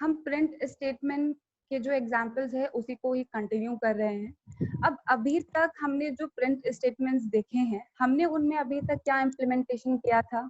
हम print statement के जो एग्जांपल्स है उसी को ही कंटिन्यू कर रहे हैं। अब अभी तक हमने जो प्रिंट स्टेटमेंट्स देखे हैं, हमने उनमें अभी तक क्या इम्प्लीमेंटेशन किया था?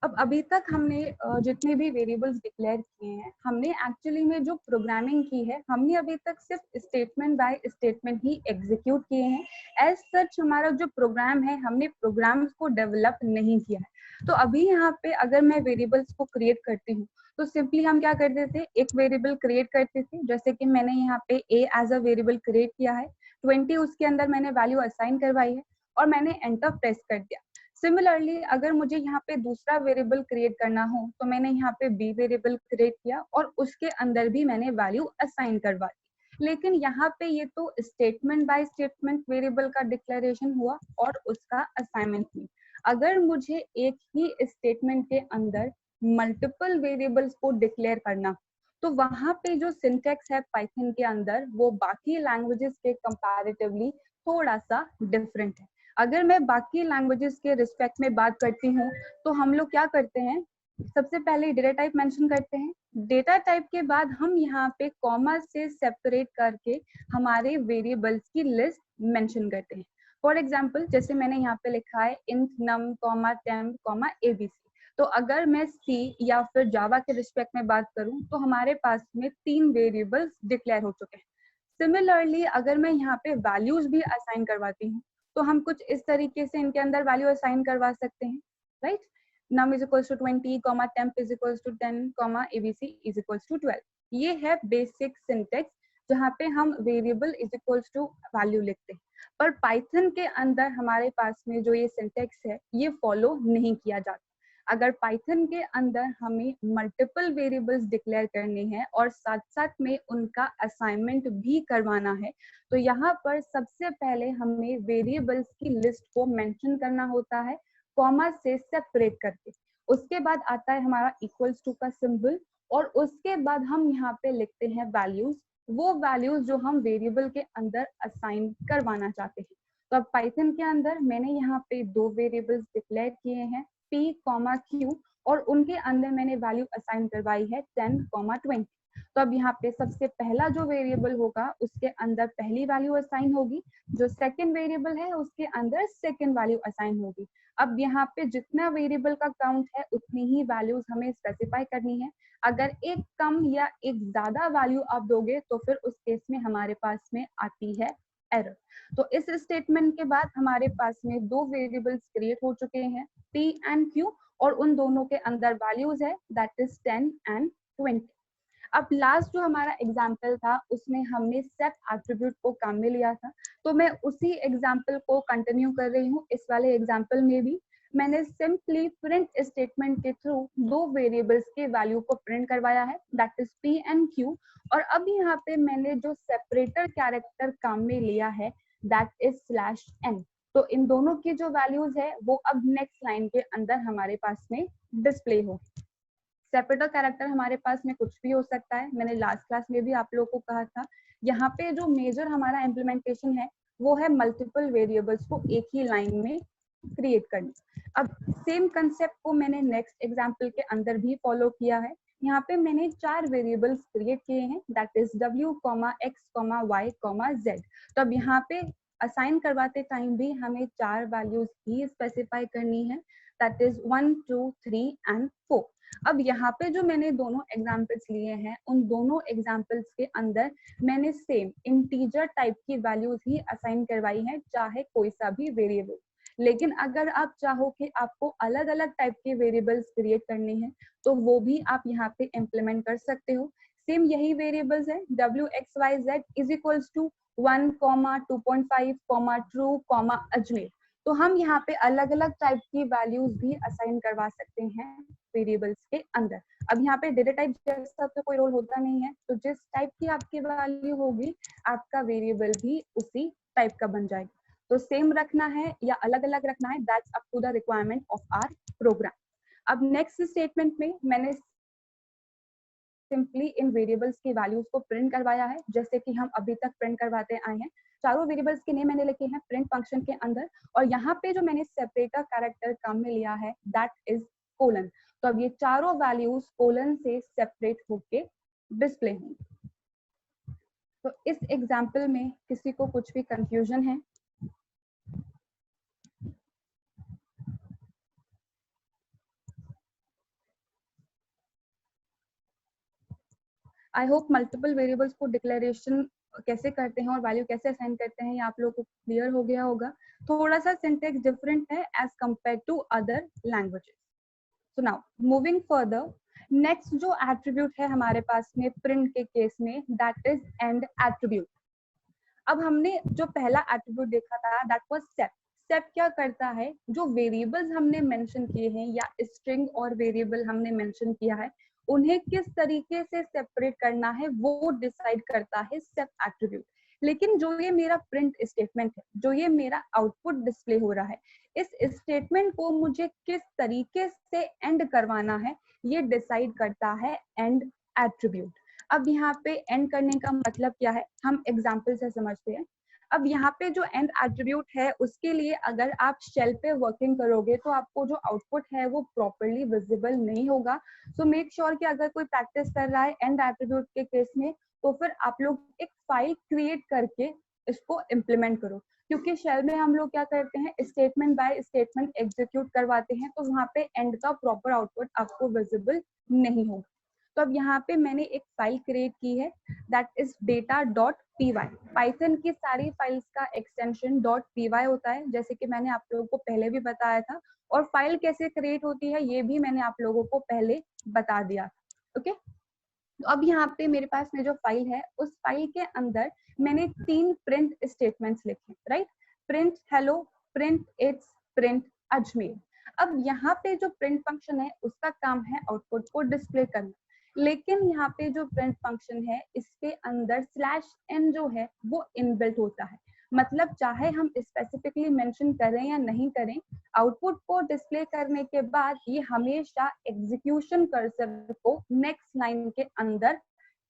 अब अभी तक हमने जितने भी वेरिएबल्स डिक्लेयर किए हैं, हमने एक्चुअली में जो प्रोग्रामिंग की है, हमने अभी तक सिर्फ statement by statement he execute किए हैं। एज सच हमारा जो प्रोग्राम है, हमने प्रोग्राम्स को डेवलप नहीं किया है। तो अभी यहाँ पे अगर मैं वेरिएबल्स को क्रिएट करती हूँ, तो सिंपली हम क्या करते थे, एक वेरिएबल क्रिएट करते थे। जैसे कि मैंने यहाँ पे a as a variable create किया है, 20 उसके अंदर मैंने वैल्यू असाइन करवाई है और मैंने एंटर प्रेस कर दिया। सिमिलरली अगर मुझे यहाँ पे दूसरा वेरिएबल क्रिएट करना हो, तो मैंने यहाँ पे बी वेरिएबल क्रिएट किया और उसके अंदर भी मैंने वैल्यू असाइन करवा दी। लेकिन यहाँ पे ये तो स्टेटमेंट बाय स्टेटमेंट वेरिएबल का डिक्लेरेशन हुआ और उसका असाइनमेंट भी। अगर मुझे एक ही स्टेटमेंट के अंदर मल्टीपल वेरिएबल्स को डिक्लेयर करना, तो वहां पे जो सिंटेक्स है पाइथन के अंदर, वो बाकी लैंग्वेजेस के कंपैरेटिवली थोड़ा सा डिफरेंट है। अगर मैं बाकी लैंग्वेजेस के रिस्पेक्ट में बात करती हूँ, तो हम लोग क्या करते हैं, सबसे पहले डेटा टाइप मेंशन करते हैं। डेटा टाइप के बाद हम यहाँ पे कॉमा से सेपरेट करके हमारे वेरिएबल्स की लिस्ट मेंशन करते हैं। फॉर एग्जांपल, जैसे मैंने यहाँ पे लिखा है int num, temp, abc। तो अगर मैं सी या फिर जावा के रिस्पेक्ट में बात करूं, तो हमारे पास में 3 वेरिएबल्स डिक्लेयर हो चुके हैं। सिमिलरली अगर मैं यहाँ पे वैल्यूज भी असाइन करवाती हूँ, तो हम कुछ इस तरीके से इनके अंदर वैल्यू असाइन करवा सकते हैं, right? num is equals to 20, temp is equals to 10, abc is equals to 12। ये है बेसिक सिंटेक्स जहाँ पे हम variable is equals to value लिखते हैं। पर पाइथन के अंदर हमारे पास में जो ये सिंटेक्स है, ये फॉलो नहीं किया जाता। अगर पाइथन के अंदर हमें मल्टीपल वेरिएबल्स डिक्लेयर करने हैं और साथ साथ में उनका असाइनमेंट भी करवाना है, तो यहाँ पर सबसे पहले हमें वेरिएबल्स की लिस्ट को मेंशन करना होता है, कॉमा से सेपरेट करके। उसके बाद आता है हमारा इक्वल्स टू का सिंबल, और उसके बाद हम यहाँ पे लिखते हैं वैल्यूज, वो वैल्यूज जो हम वेरिएबल के अंदर असाइन करवाना चाहते हैं। तो अब पाइथन के अंदर मैंने यहाँ पे 2 वेरिएबल्स डिक्लेयर किए हैं, p, q, और उनके अंदर मैंने वैल्यू असाइन करवाई है 10, 20। तो अब यहाँ पे सबसे पहला जो वेरिएबल होगा, उसके अंदर पहली वैल्यू असाइन होगी, जो सेकंड वेरिएबल है उसके अंदर सेकंड वैल्यू असाइन होगी। अब यहाँ पे जितना वेरिएबल का काउंट है, उतनी ही वैल्यूज हमें स्पेसिफाई करनी है। अगर एक कम या एक ज्यादा वैल्यू आप दोगे, तो फिर उस केस में हमारे पास में आती है एरर। तो इस स्टेटमेंट के बाद हमारे पास में 2 वेरिएबल्स क्रिएट हो चुके हैं, p एंड q, और उन दोनों के अंदर वैल्यूज है, दैट इज 10 एंड 20। अब लास्ट जो हमारा एग्जाम्पल था, उसमें हमने सेट एट्रीब्यूट को काम में लिया था। तो मैं उसी एग्जाम्पल को कंटिन्यू कर रही हूँ। इस वाले एग्जाम्पल में भी मैंने सिंपली प्रिंट स्टेटमेंट के थ्रू 2 वेरिएबल्स के वैल्यू को प्रिंट करवाया है, that is p and q। और अब यहाँ पे मैंने जो सेपरेटर कैरेक्टर काम में लिया है, दैट इज /n। तो इन दोनों की जो वैल्यूज है, वो अब नेक्स्ट लाइन के अंदर हमारे पास में डिस्प्ले हो। सेपरेटर कैरेक्टर हमारे पास में कुछ भी हो सकता है, मैंने लास्ट क्लास में भी आप लोगों को कहा था। यहाँ पे जो मेजर हमारा इम्प्लीमेंटेशन है, वो है मल्टीपल वेरिएबल्स को एक ही लाइन में क्रिएट करना। अब सेम कंसेप्ट को मैंने नेक्स्ट एग्जाम्पल के अंदर भी फॉलो किया है। यहाँ पे मैंने 4 वेरिएबल्स क्रिएट किए हैं, that is w, x, y, z। तो अब यहाँ पे असाइन करवाते टाइम भी हमें 4 वैल्यूज ही स्पेसिफाई करनी है, दैट इज 1, 2, 3 एंड 4। अब यहाँ पे जो मैंने दोनों एग्जाम्पल्स लिए हैं, उन दोनों एग्जाम्पल्स के अंदर मैंने सेम इंटीजर टाइप की वैल्यूज ही असाइन करवाई है, चाहे कोई सा भी वेरिएबल। लेकिन अगर आप चाहो कि आपको अलग अलग टाइप के वेरिएबल्स क्रिएट करने हैं, तो वो भी आप यहाँ पे इम्प्लीमेंट कर सकते हो। सेम यही वेरिएबल्स है, w, x, y, z is equals to 1, 2.5, true, Ajmer. तो हम यहाँ पे अलग अलग टाइप की वैल्यूज भी असाइन करवा सकते हैं वेरिएबल्स के अंदर। अब यहाँ पे डेटा टाइप जैसा तो कोई रोल होता नहीं है, तो जिस टाइप की आपकी वैल्यू होगी, आपका वेरिएबल भी उसी टाइप का बन जाएगा। तो सेम रखना है या अलग अलग रखना है, that's up to the requirement of our program. अब नेक्स्ट स्टेटमेंट में मैंने सिंपली इन वेरिएबल्स की वैल्यूज को प्रिंट करवाया है, जैसे कि हम अभी तक प्रिंट करवाते आए हैं। चारों वेरिएबल्स के नेम मैंने लिखे हैं प्रिंट फंक्शन के अंदर, और यहाँ पे जो मैंने सेपरेटर कैरेक्टर काम में लिया है दैट इज कोलन। तो अब ये चारों वैल्यूज कोलन से सेपरेट होके डिस्प्ले होंगे। तो इस एग्जाम्पल में किसी को कुछ भी कंफ्यूजन है? आई होप मल्टीपल वेरिएबल्स को डिक्लेरेशन कैसे करते हैं और वैल्यू कैसे असाइन करते हैं ये आप लोगों को क्लियर हो गया होगा। थोड़ा सा सिंटेक्स डिफरेंट है as compare to other languages. So now moving further, next जो एट्रीब्यूट है हमारे पास में प्रिंट के केस में दैट इज एंड एट्रीब्यूट। अब हमने जो पहला एट्रीब्यूट देखा था दैट वाज सेट। सेट क्या करता है, जो वेरिएबल्स हमने मेंशन किए हैं या स्ट्रिंग और वेरिएबल हमने मेंशन किया है उन्हें किस तरीके से सेपरेट करना है वो डिसाइड करता है सेट एट्रीब्यूट। लेकिन जो ये मेरा प्रिंट स्टेटमेंट है, जो ये मेरा आउटपुट डिस्प्ले हो रहा है, इस स्टेटमेंट को मुझे किस तरीके से एंड करवाना है ये डिसाइड करता है एंड एट्रीब्यूट। अब यहाँ पे एंड करने का मतलब क्या है हम एग्जाम्पल से समझते हैं। अब यहाँ पे जो एंड एट्रीब्यूट है उसके लिए अगर आप शेल पे वर्किंग करोगे तो आपको जो आउटपुट है वो प्रॉपरली विजिबल नहीं होगा। सो मेक श्योर कि अगर कोई प्रैक्टिस कर रहा है एंड एट्रीब्यूट के केस में तो फिर आप लोग एक फाइल क्रिएट करके इसको इम्प्लीमेंट करो, क्योंकि शेल में हम लोग क्या करते हैं स्टेटमेंट बाय स्टेटमेंट एग्जीक्यूट करवाते हैं, तो वहाँ पे एंड का प्रॉपर आउटपुट आपको विजिबल नहीं होगा। तो अब यहाँ पे मैंने एक फाइल क्रिएट की है दैट इज data.py। पाइथन की सारी फाइल्स का एक्सटेंशन .py होता है, जैसे कि मैंने आप लोगों को पहले भी बताया था, और फाइल कैसे क्रिएट होती है ये भी मैंने आप लोगों को पहले बता दिया था। ओके, तो अब यहाँ पे मेरे पास में जो फाइल है उस फाइल के अंदर मैंने 3 प्रिंट स्टेटमेंट्स लिखे, right? Print hello, print it's, print Ajmer. अब यहाँ पे जो प्रिंट फंक्शन है उसका काम है आउटपुट को डिस्प्ले करना, लेकिन यहाँ पे जो प्रिंट फंक्शन है इसके अंदर /n जो है वो इनबिल्ट होता है। मतलब चाहे हम स्पेसिफिकली मेंशन करें या नहीं करें, आउटपुट को डिस्प्ले करने के बाद ये हमेशा एग्जीक्यूशन कर्सर को नेक्स्ट लाइन के अंदर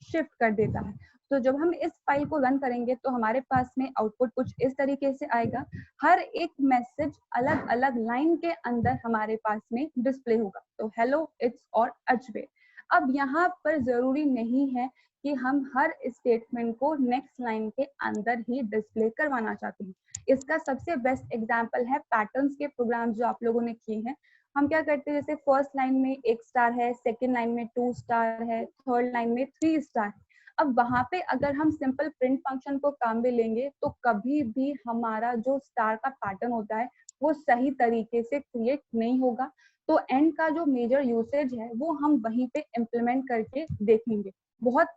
शिफ्ट कर देता है। तो जब हम इस फाइल को रन करेंगे तो हमारे पास में आउटपुट कुछ इस तरीके से आएगा। हर एक मैसेज अलग अलग लाइन के अंदर हमारे पास में डिस्प्ले होगा। तो हेलो, इट्स और अजमेर। अब यहाँ पर जरूरी नहीं है कि हम हर स्टेटमेंट को नेक्स्ट लाइन के अंदर ही डिस्प्ले करवाना चाहते हैं। इसका सबसे बेस्ट एग्जांपल है पैटर्न्स के प्रोग्राम जो आप लोगों ने किए हैं। हम क्या करते हैं, जैसे फर्स्ट लाइन में 1 स्टार है, सेकंड लाइन में 2 स्टार है, थर्ड लाइन में 3 स्टार। अब वहां पे अगर हम सिंपल प्रिंट फंक्शन को काम में लेंगे तो कभी भी हमारा जो स्टार का पैटर्न होता है वो सही तरीके से क्रिएट नहीं होगा। तो एंड का जो मेजर यूसेज है वो हम वहीं पे इम्प्लीमेंट करके देखेंगे। बहुत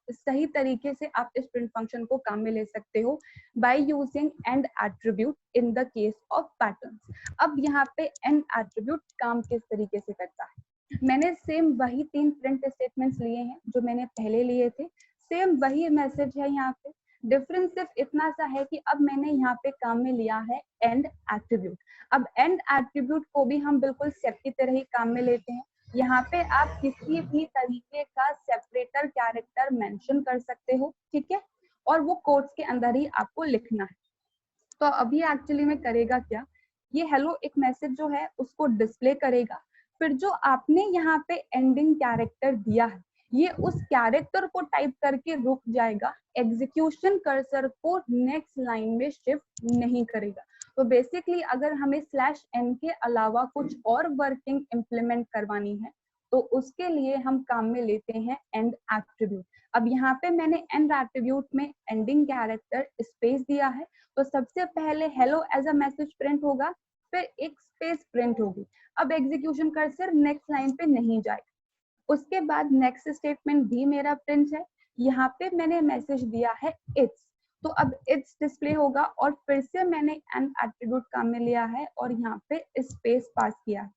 सही तरीके से आप इस प्रिंट फंक्शन को काम में ले सकते हो by using and attribute in the case of patterns. अब यहाँ पे एंड एट्रीब्यूट काम किस तरीके से करता है, मैंने सेम वही 3 प्रिंट स्टेटमेंट्स लिए हैं जो मैंने पहले लिए थे, सेम वही मैसेज है यहाँ पे। डिफरेंस सिर्फ इतना सा है कि अब मैंने यहाँ पे काम में लिया है एंड एट्रीब्यूट। अब एंड एट्रीब्यूट को भी हम बिल्कुल सेट की तरह ही काम में लेते हैं। यहाँ पे आप किसी भी तरीके का सेपरेटर कैरेक्टर मेंशन कर सकते हो, ठीक है, और वो कोट्स के अंदर ही आपको लिखना है। तो अभी एक्चुअली में करेगा क्या, ये हेलो एक मैसेज जो है उसको डिस्प्ले करेगा, फिर जो आपने यहाँ पे एंडिंग कैरेक्टर दिया है ये उस कैरेक्टर को टाइप करके रुक जाएगा, एग्जीक्यूशन कर्सर को नेक्स्ट लाइन में शिफ्ट नहीं करेगा। तो बेसिकली अगर हमें /n के अलावा कुछ और वर्किंग इम्प्लीमेंट करवानी है तो उसके लिए हम काम में लेते हैं एंड एट्रीब्यूट। अब यहाँ पे मैंने एंड एट्रीब्यूट में एंडिंग कैरेक्टर स्पेस दिया है, तो सबसे पहले hello as a message print होगा, फिर एक स्पेस प्रिंट होगी। अब एग्जीक्यूशन कर्सर नेक्स्ट लाइन पे नहीं जाएगा। उसके बाद नेक्स्ट स्टेटमेंट भी मेरा प्रिंट है, यहाँ पे मैंने मैसेज दिया है इट्स, तो अब इट्स डिस्प्ले होगा और फिर से मैंने एंड एट्रीब्यूट काम में लिया है और यहाँ पे स्पेस पास किया है,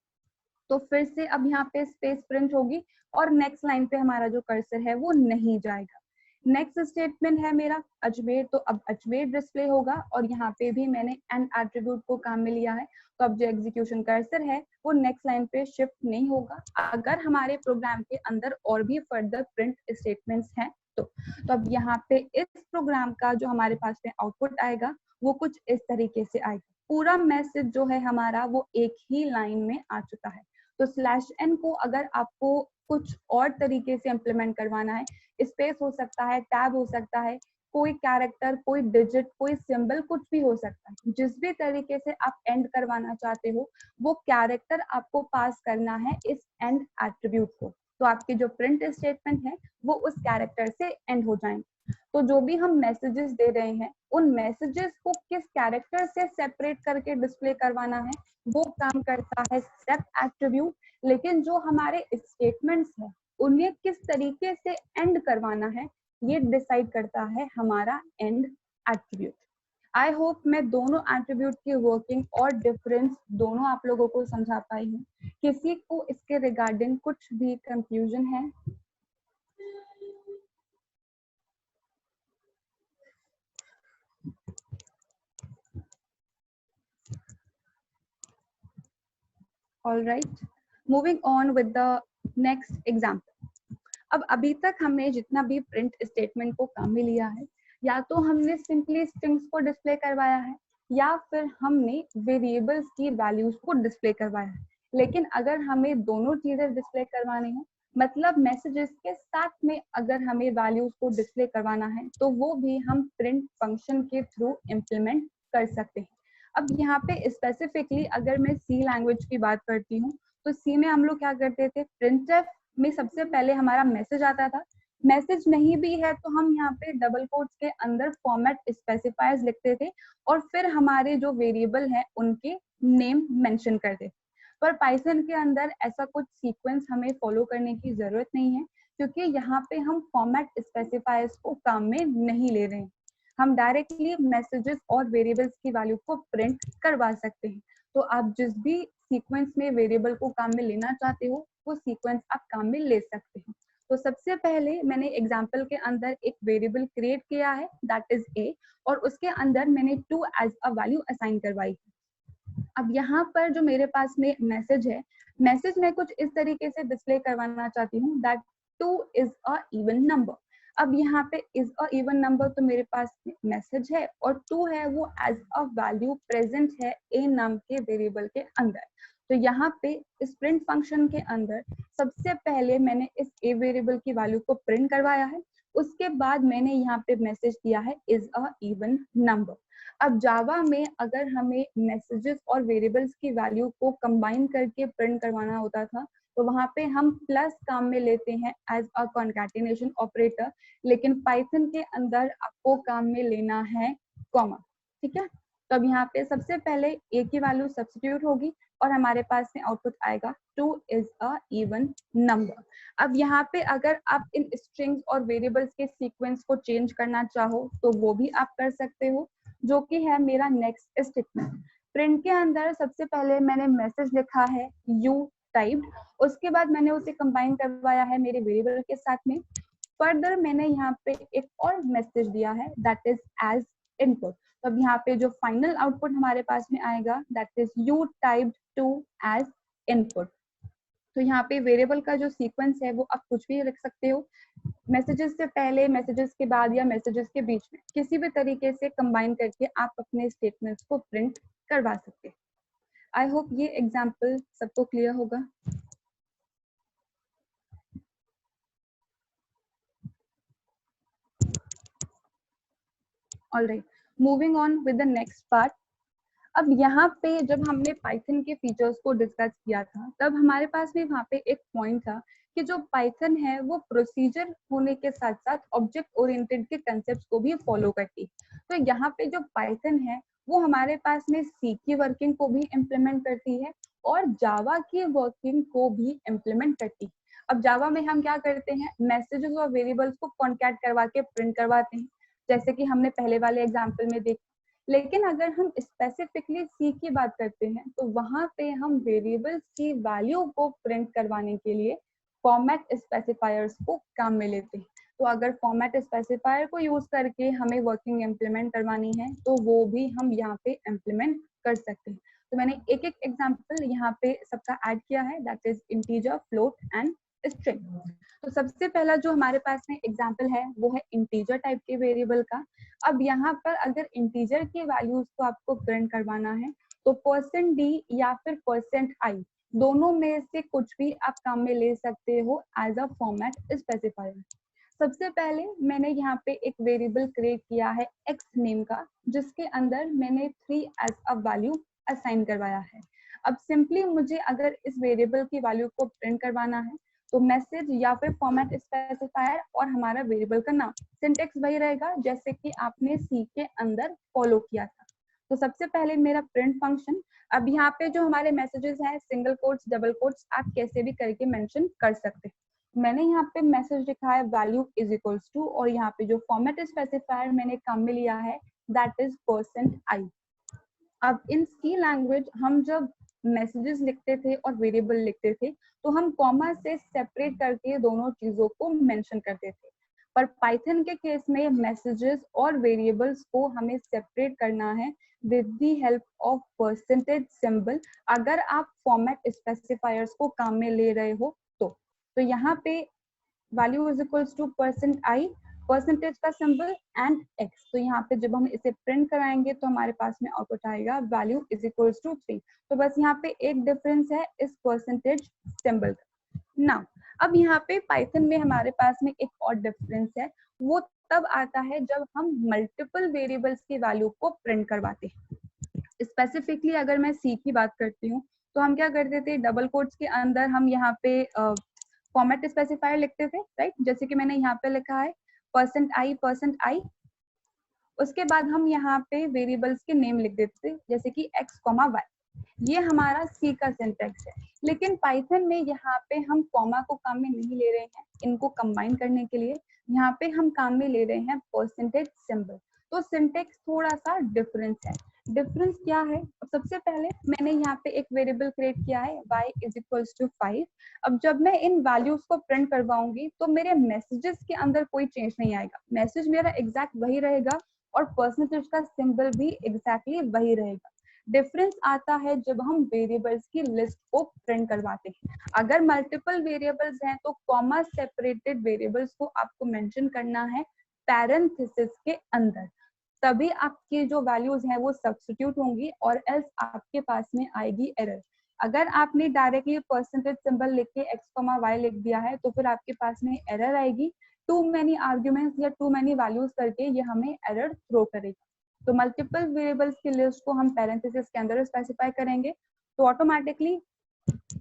तो फिर से अब यहाँ पे स्पेस प्रिंट होगी और नेक्स्ट लाइन पे हमारा जो कर्सर है वो नहीं जाएगा। नेक्स्ट स्टेटमेंट है मेरा अजमेर, तो अब अजमेर डिस्प्ले होगा और यहाँ पे भी मैंने एंड एट्रीब्यूट को काम में लिया है, तो अब जो एग्जीक्यूशन कर्सर है वो नेक्स्ट लाइन पे शिफ्ट नहीं होगा। अगर हमारे प्रोग्राम के अंदर और भी फर्दर प्रिंट स्टेटमेंट्स हैं तो अब यहाँ पे इस प्रोग्राम का जो हमारे पास में आउटपुट आएगा वो कुछ इस तरीके से आएगा। पूरा मैसेज जो है हमारा वो एक ही लाइन में आ चुका है। तो /n को अगर आपको कुछ और तरीके से इम्प्लीमेंट करवाना है, स्पेस हो सकता है, टैब हो सकता है, कोई कैरेक्टर, कोई डिजिट, कोई सिंबल, कुछ भी हो सकता है। जिस भी तरीके से आप एंड करवाना चाहते हो वो कैरेक्टर आपको पास करना है इस एंड एट्रीब्यूट को, तो आपके जो प्रिंट स्टेटमेंट है वो उस कैरेक्टर से एंड हो जाएंगे। तो जो भी हम मैसेजेस दे रहे हैं उन मैसेजेस को किस कैरेक्टर से सेपरेट करके डिस्प्ले करवाना है वो काम करता है सेप एट्रीब्यूट, लेकिन जो हमारे स्टेटमेंट्स है उन्हें किस तरीके से एंड करवाना है ये डिसाइड करता है हमारा एंड एट्रीब्यूट। आई होप मैं दोनों एट्रीब्यूट की वर्किंग और डिफरेंस दोनों आप लोगों को समझा पाई हूँ। किसी को इसके रिगार्डिंग कुछ भी कंफ्यूजन है? All right, moving on with the next example. अब अभी तक हमने जितना भी प्रिंट स्टेटमेंट को काम में लिया है, या तो हमने सिंपली स्ट्रिंग्स को डिस्प्ले करवाया है या फिर हमने वेरिएबल्स की वैल्यूज को डिस्प्ले करवाया है। लेकिन अगर हमें दोनों चीजें डिस्प्ले करवानी है, मतलब मैसेजेस के साथ में अगर हमें वैल्यूज को डिस्प्ले करवाना है तो वो भी हम प्रिंट फंक्शन के थ्रू इम्प्लीमेंट कर सकते हैं। अब यहाँ पे स्पेसिफिकली अगर मैं सी लैंग्वेज की बात करती हूँ तो सी में हम लोग क्या करते थे, प्रिंटफ में सबसे पहले हमारा मैसेज आता था। मैसेज नहीं भी है तो हम यहाँ पे डबल कोट्स के अंदर फॉर्मेट स्पेसिफायर्स लिखते थे और फिर हमारे जो वेरिएबल है उनके नेम मेंशन करते थे। पर पाइथन के अंदर ऐसा कुछ सीक्वेंस हमें फॉलो करने की जरूरत नहीं है, क्योंकि यहाँ पे हम फॉर्मेट स्पेसिफायर्स को काम में नहीं ले रहे हैं। हम डायरेक्टली मैसेजेस और वेरिएबल्स की वैल्यू को प्रिंट करवा सकते हैं। तो आप जिस भी सीक्वेंस में वेरिएबल को काम में लेना चाहते हो वो सीक्वेंस आप काम में ले सकते हैं। तो सबसे पहले मैंने एग्जांपल के अंदर एक वेरिएबल क्रिएट किया है दैट इज ए, और उसके अंदर मैंने 2 एज अ वैल्यू असाइन करवाई है। अब यहाँ पर जो मेरे पास में मैसेज है, मैसेज में कुछ इस तरीके से डिस्प्ले करवाना चाहती हूँ that 2 is a even number. अब यहाँ पे इज अ इवन नंबर तो मेरे पास मैसेज है और 2 है वो एज अ वैल्यू प्रेजेंट है ए नाम के वेरिएबल के अंदर। तो यहाँ पे इस प्रिंट फंक्शन के अंदर सबसे पहले मैंने इस ए वेरिएबल की वैल्यू को प्रिंट करवाया है, उसके बाद मैंने यहाँ पे मैसेज दिया है इज अ इवन नंबर। अब जावा में अगर हमें मैसेजेस और वेरिएबल्स की वैल्यू को कंबाइन करके प्रिंट करवाना होता था तो वहां पे हम प्लस काम में लेते हैं एज अ कॉन्कैटिनेशन ऑपरेटर, लेकिन पाइथन के अंदर आपको काम में लेना है कॉमा। ठीक है, तो अब यहाँ पे सबसे पहले ए की वैल्यू सब्स्टिट्यूट होगी और हमारे पास में आउटपुट आएगा 2 इज अ इवन नंबर। अब यहाँ पे अगर आप इन स्ट्रिंग्स और वेरिएबल्स के सीक्वेंस को चेंज करना चाहो तो वो भी आप कर सकते हो, जो कि है मेरा नेक्स्ट स्टेटमेंट। प्रिंट के अंदर सबसे पहले मैंने मैसेज लिखा है यू टाइप्ड, उसके बाद मैंने उसे कंबाइन करवाया है मेरे वेरिएबल के साथ में। फर्दर मैंने यहाँ पे एक और मैसेज दिया है दैट इज एज इनपुट। तो अब यहाँ पे जो फाइनल आउटपुट हमारे पास में आएगा that is you typed 2 as input. तो यहाँ पे वेरिएबल का जो सीक्वेंस है वो आप कुछ भी लिख सकते हो, मैसेजेस से पहले, मैसेजेस के बाद या मैसेजेस के बीच में, किसी भी तरीके से कंबाइन करके आप अपने स्टेटमेंट्स को प्रिंट करवा सकते हैं। आई होप ये एग्जांपल सबको क्लियर होगा। Alright, moving on with the next part. अब यहाँ पे जब हमने पाइथन के फीचर्स को डिस्कस किया था तब हमारे पास में वहाँ पे एक पॉइंट था कि जो पाइथन है वो प्रोसीजर होने के साथ साथ ऑब्जेक्ट ओरिएंटेड के कंसेप्ट को भी फॉलो करती है। तो यहाँ पे जो पाइथन है वो हमारे पास में सी की वर्किंग को भी इम्प्लीमेंट करती है और जावा की वर्किंग को भी इम्प्लीमेंट करती है। अब जावा में हम क्या करते हैं, मैसेजेस और वेरिएबल्स को कॉन्कैट करवा के प्रिंट करवाते हैं, जैसे कि हमने पहले वाले एग्जाम्पल में देखा। लेकिन अगर हम स्पेसिफिकली सी की बात करते हैं तो वहां पे हम वेरिएबल्स की वैल्यू को प्रिंट करवाने के लिए फॉर्मेट स्पेसिफायर्स को काम में लेते हैं। तो अगर फॉर्मेट स्पेसिफायर को यूज करके हमें वर्किंग इम्प्लीमेंट करवानी है तो वो भी हम यहाँ पे इम्प्लीमेंट कर सकते हैं। तो मैंने एक एक एग्जाम्पल यहाँ पे सबका ऐड किया है, that is integer, float and string. तो सबसे पहला जो हमारे पास में एग्जाम्पल है वो है इंटीजर टाइप के वेरिएबल का। अब यहाँ पर अगर इंटीजर की वैल्यूज को आपको प्रिंट करवाना है तो %d या फिर %i दोनों में से कुछ भी आप काम में ले सकते हो एज अ फॉर्मेट स्पेसिफायर। सबसे पहले मैंने यहाँ पे एक वेरिएबल क्रिएट किया है x नेम का, जिसके अंदर मैंने 3 एज अ वैल्यू असाइन करवाया है। अब सिंपली मुझे अगर इस वेरिएबल की वैल्यू को प्रिंट करवाना है तो मैसेज या फिर फॉर्मेट स्पेसिफायर और हमारा वेरिएबल का नाम, सिंटेक्स वही रहेगा जैसे कि आपने सी के अंदर फॉलो किया था। तो सबसे पहले मेरा प्रिंट फंक्शन, अब यहाँ पे जो हमारे मैसेजेस हैं सिंगल कोट्स, डबल कोट्स आप कैसे भी करके मेंशन कर सकते हैं। मैंने यहाँ पे मैसेज लिखा है वैल्यू इज इक्वल्स टू, और यहाँ पे जो फॉर्मेट स्पेसिफायर मैंने काम में लिया है दैट इज %i। अब इन सी लैंग्वेज हम जब मैसेजेस लिखते थे और वेरिएबल लिखते थे तो हम कॉमा से सेपरेट करके दोनों चीजों को मेंशन करते थे, पर पाइथन के केस में मैसेजेस और वेरिएबल्स को हमें सेपरेट करना है with the help of percentage symbol, अगर आप फॉर्मेट स्पेसिफायर्स को काम में ले रहे हो तो यहाँ पे value is equals to %i, percentage का सिंबल एंड x। तो यहाँ पे जब हम इसे प्रिंट कराएंगे तो हमारे पास में आउटपुट आएगा वैल्यू इज इक्वल्स टू 3। तो बस यहाँ पे एक डिफरेंस है इस परसेंटेज सिंबल का। नाउ अब यहाँ पे पाइथन में हमारे पास में एक और डिफरेंस है, वो तब आता है जब हम मल्टीपल वेरिएबल्स की वैल्यू को प्रिंट करवाते हैं। स्पेसिफिकली अगर मैं सी की बात करती हूँ तो हम क्या करते थे, डबल कोट्स के अंदर हम यहाँ पे फॉर्मेट स्पेसिफायर लिखते थे, राइट, जैसे कि मैंने यहाँ पे लिखा है %i, उसके बाद हम यहाँ पे वेरिएबल्स के नेम लिख देते थे जैसे कि x, y। ये हमारा सी का सिंटेक्स है। लेकिन पाइथन में यहाँ पे हम कॉमा को काम में नहीं ले रहे हैं, इनको कंबाइन करने के लिए यहाँ पे हम काम में ले रहे हैं परसेंटेज सिंबल। तो सिंटेक्स थोड़ा सा डिफरेंस है। डिफरेंस क्या है, सबसे पहले मैंने यहाँ पे एक वेरिएबल क्रिएट किया है y इज इक्वल्स टू 5। अब जब मैं इन वैल्यूज को प्रिंट करवाऊंगी तो मेरे मैसेजेस के अंदर कोई चेंज नहीं आएगा, मैसेज मेरा एग्जैक्ट वही रहेगा और परसेंटेज का सिंबल भी एग्जैक्टली वही रहेगा। डिफरेंस आता है जब हम वेरिएबल्स की लिस्ट को प्रिंट करवाते हैं। अगर मल्टीपल वेरिएबल्स हैं तो कॉमा सेपरेटेड वेरिएबल्स को आपको मेंशन करना है पैरेंथेसिस के अंदर, तभी आपकी जो वैल्यूज हैं वो सब्स्टिट्यूट होंगी और एल्स आपके पास में आएगी एरर। अगर आपने डायरेक्टली परसेंटेज सिंबल लिख के x, y लिख दिया है तो फिर आपके पास में एरर आएगी। टू मैनी आर्ग्यूमेंट्स या टू मैनी वैल्यूज करके ये हमें एरर थ्रो करेगा। तो मल्टीपल वेरिएबल्स की लिस्ट को हम पैरेंथेसिस के अंदर स्पेसिफाई करेंगे तो ऑटोमेटिकली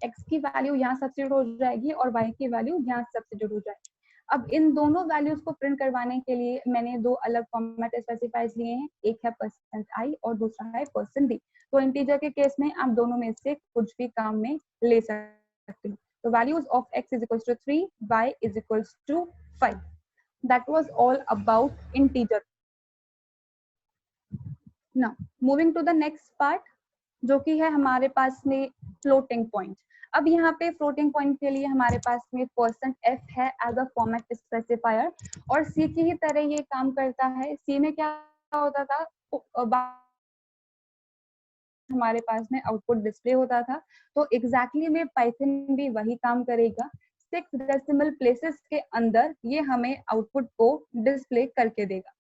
x की वैल्यू यहाँ सब्स्टिट्यूट हो जाएगी और y की वैल्यू यहाँ सब्स्टिट्यूट हो जाएगी। अब इन दोनों वैल्यूज को प्रिंट करवाने के लिए मैंने दो अलग फॉर्मेट स्पेसिफाइज लिए हैं, एक है %i और दूसरा है %d। तो इंटीजर के केस में आप दोनों में से कुछ भी काम में ले सकते हो। तो values of x is equals to 3, y is equals to 5। That was all about integer. Now moving to the next part जो कि है हमारे पास में फ्लोटिंग पॉइंट। अब यहाँ पे फ्लोटिंग पॉइंट के लिए हमारे पास में %f है एज अ फॉर्मेट स्पेसिफायर और सी की ही तरह ये काम करता है। सी में क्या होता था, हमारे पास में आउटपुट डिस्प्ले होता था, तो एग्जैक्टली में पाइथन भी वही काम करेगा। 6 डेसिमल प्लेसेस के अंदर ये हमें आउटपुट को डिस्प्ले करके देगा।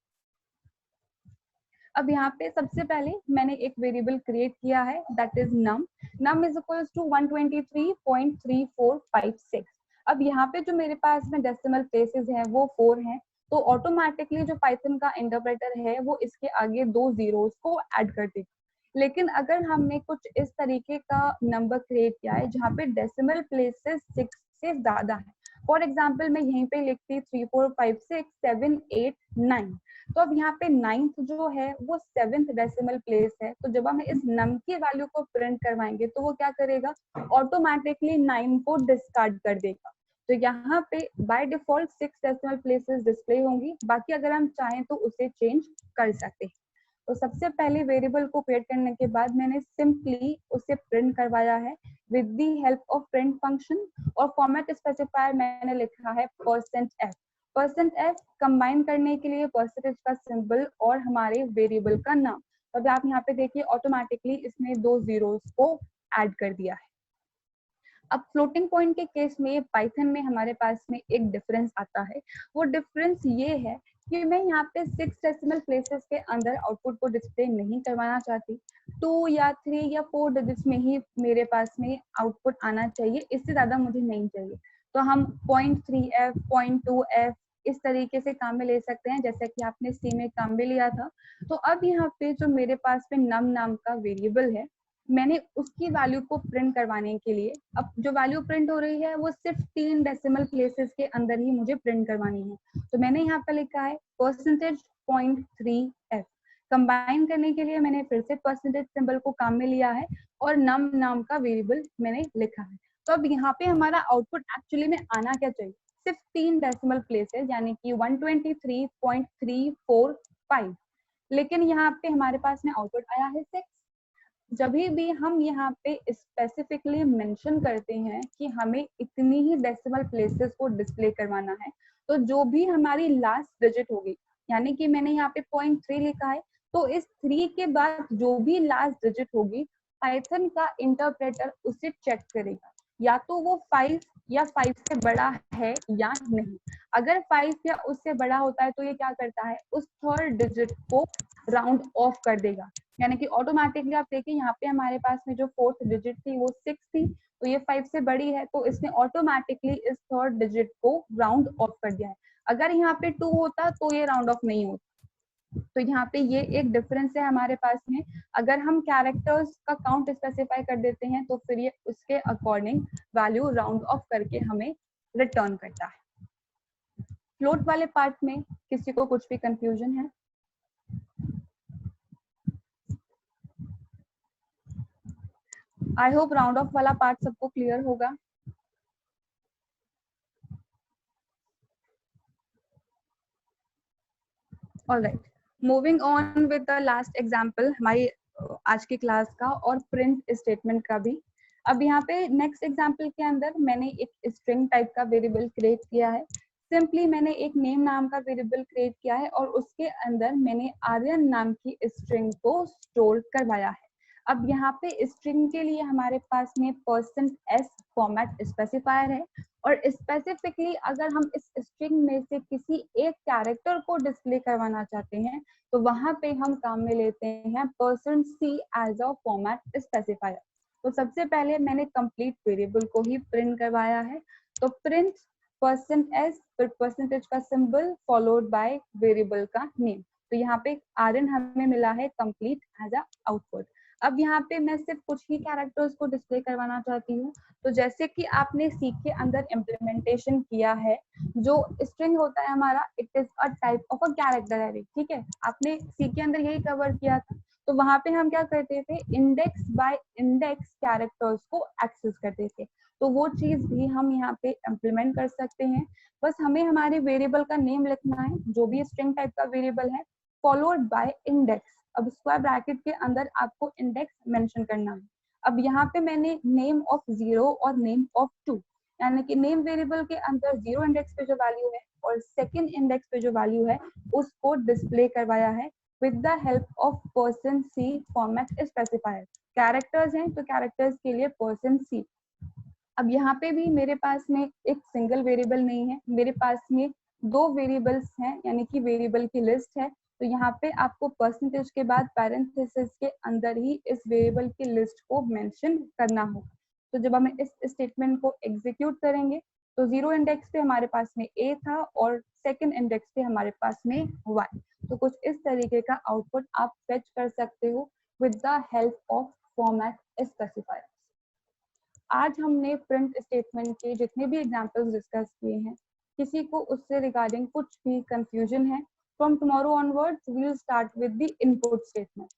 अब यहाँ पे सबसे पहले मैंने एक वेरिएबल क्रिएट किया है that is num is equals to 123.3456। अब यहाँ पे जो मेरे पास में डेसिमल प्लेसेस हैं वो 4 हैं, तो ऑटोमेटिकली जो पाइथन का इंटरप्रेटर है वो इसके आगे 2 जीरोस को ऐड कर देगा। लेकिन अगर हमने कुछ इस तरीके का नंबर क्रिएट किया है जहाँ पे डेसिमल प्लेसेस 6 से ज्यादा है, फॉर एग्जाम्पल मैं यहीं पे लिखती 3 4 5 6 7 8 9, तो अब यहाँ पे 9th जो है वो 7th डेसिमल प्लेस है, तो जब हम इस नम की वैल्यू को प्रिंट करवाएंगे तो वो क्या करेगा, ऑटोमेटिकली 9 को डिस्कार्ड कर देगा। तो यहाँ पे by default 6 decimal places display होंगी, बाकी अगर हम चाहें तो उसे चेंज कर सकते हैं। तो सबसे पहले वेरिएबल को क्रिएट करने के बाद मैंने सिंपली उसे प्रिंट करवाया है with the help of print function और फॉर्मेट स्पेसिफायर मैंने लिखा है %f। %f कंबाइन करने के लिए परसेंटेज का सिंबल और हमारे वेरिएबल का नाम। तो आप यहाँ पे देखिए ऑटोमेटिकली इसने 2 जीरोस को ऐड कर दिया है। अब फ्लोटिंग पॉइंट के केस में पाइथन में हमारे पास में एक डिफरेंस आता है। वो डिफरेंस ये है कि मैं यहाँ पे 6 डेसिमल प्लेसेस के अंदर आउटपुट को डिस्प्ले नहीं करवाना चाहती, 2 या 3 या 4 डिजिट्स में ही मेरे पास में आउटपुट आना चाहिए, इससे ज्यादा मुझे नहीं चाहिए। तो हम 0.3f 0.2f इस तरीके से काम में ले सकते हैं, जैसे कि आपने सी में काम में लिया था। तो अब यहाँ पे जो मेरे पास में नम नाम का वेरिएबल है, मैंने उसकी वैल्यू को प्रिंट करवाने के लिए, अब जो वैल्यू प्रिंट हो रही है वो सिर्फ 3 डेसिमल प्लेसेस के अंदर ही मुझे प्रिंट करवानी है। तो मैंने यहाँ पे लिखा है %.3f। कंबाइन करने के लिए मैंने फिर से परसेंटेज सिंबल को काम में लिया है और नम नाम का वेरिएबल मैंने लिखा है। तो अब यहाँ पे हमारा आउटपुट एक्चुअली में आना क्या चाहिए, सिर्फ 3 डेसिमल प्लेसेस यानी कि 123.345, लेकिन यहाँ पे हमारे पास में आउटपुट आया है 6। जब भी हम यहाँ पे स्पेसिफिकली मेंशन करते हैं कि हमें इतनी ही डेसिमल प्लेसेस को डिस्प्ले करवाना है, तो जो भी हमारी लास्ट डिजिट होगी, यानी कि मैंने यहाँ पे 0.3 लिखा है, तो इस 3 के बाद जो भी लास्ट डिजिट होगी, पाइथन का इंटरप्रेटर उसे चेक करेगा, या तो वो 5 या 5 से बड़ा है या नहीं। अगर 5 या उससे बड़ा होता है तो ये क्या करता है, उस थर्ड डिजिट को राउंड ऑफ कर देगा, यानी कि ऑटोमेटिकली आप देखिए यहाँ पे हमारे पास में जो 4th डिजिट थी वो 6 थी, तो ये 5 से बड़ी है, तो इसने ऑटोमेटिकली इस थर्ड डिजिट को राउंड ऑफ कर दिया है। अगर यहाँ पे 2 होता तो ये राउंड ऑफ नहीं होता। तो यहाँ पे ये एक डिफरेंस है हमारे पास में। अगर हम कैरेक्टर्स का काउंट स्पेसिफाई कर देते हैं तो फिर ये उसके अकॉर्डिंग वैल्यू राउंड ऑफ करके हमें रिटर्न करता है। फ्लोट वाले पार्ट में किसी को कुछ भी कंफ्यूजन है? आई होप राउंड ऑफ वाला पार्ट सबको क्लियर होगा। Alright, moving on with the last example हमारी आज की क्लास का और प्रिंट स्टेटमेंट का भी। अब यहाँ पे नेक्स्ट एग्जांपल के अंदर मैंने एक स्ट्रिंग टाइप का वेरिएबल क्रिएट किया है। सिंपली मैंने एक नेम नाम का वेरिएबल क्रिएट किया है और उसके अंदर मैंने आर्यन नाम की स्ट्रिंग को स्टोर करवाया है। अब यहाँ पे स्ट्रिंग के लिए हमारे पास में %s फॉर्मेट स्पेसिफायर है, और स्पेसिफिकली अगर हम इस स्ट्रिंग में से किसी एक कैरेक्टर को डिस्प्ले करवाना चाहते हैं तो वहां पे हम काम में लेते हैं %c as a format specifier. तो सबसे पहले मैंने कंप्लीट वेरिएबल को ही प्रिंट करवाया है, तो प्रिंट %s फिर परसेंटेज का सिंबल फॉलोड बाय वेरिएबल का नेम। तो यहाँ पे आर्यन हमें मिला है कंप्लीट एज अ आउटपुट। अब यहाँ पे मैं सिर्फ कुछ ही कैरेक्टर्स को डिस्प्ले करवाना चाहती हूँ। तो जैसे कि आपने सी के अंदर इम्प्लीमेंटेशन किया है, जो स्ट्रिंग होता है हमारा, it is a type of a character array, ठीक है, आपने सी के अंदर यही कवर किया था। तो वहां पे हम क्या करते थे, इंडेक्स बाय इंडेक्स कैरेक्टर्स को एक्सेस करते थे, तो वो चीज भी हम यहाँ पे इम्प्लीमेंट कर सकते हैं। बस हमें हमारे वेरिएबल का नेम लिखना है, जो भी स्ट्रिंग टाइप का वेरिएबल है, फॉलोड बाय इंडेक्स। अब स्क्वायर ब्रैकेट के अंदर आपको इंडेक्स मेंशन करना है। अब यहाँ पे मैंने नेम ऑफ 0 और नेम ऑफ 2, यानी कि नेम वेरिएबल के अंदर 0 इंडेक्स पे जो वैल्यू है और सेकंड इंडेक्स पे जो वैल्यू है उसको डिस्प्ले करवाया है with the help of %c format specifier. Characters हैं तो कैरेक्टर्स के लिए %c। अब यहाँ पे भी मेरे पास में एक सिंगल वेरिएबल नहीं है, मेरे पास में 2 वेरिएबल्स हैं, यानी कि वेरिएबल की लिस्ट है। तो यहाँ पे आपको परसेंटेज के बाद पैरेंथेसिस के अंदर ही इस वेरिएबल की लिस्ट को मेंशन करना होगा। तो जब हम इस स्टेटमेंट को एग्जीक्यूट करेंगे तो 0 इंडेक्स पे हमारे पास में a था और सेकंड इंडेक्स पे हमारे पास में y। तो कुछ इस तरीके का आउटपुट आप फेच कर सकते हो with the help of format specifier. आज हमने प्रिंट स्टेटमेंट के जितने भी एग्जांपल्स डिस्कस किए हैं, किसी को उससे रिगार्डिंग कुछ भी कंफ्यूजन है, from tomorrow onwards we will start with the input statement.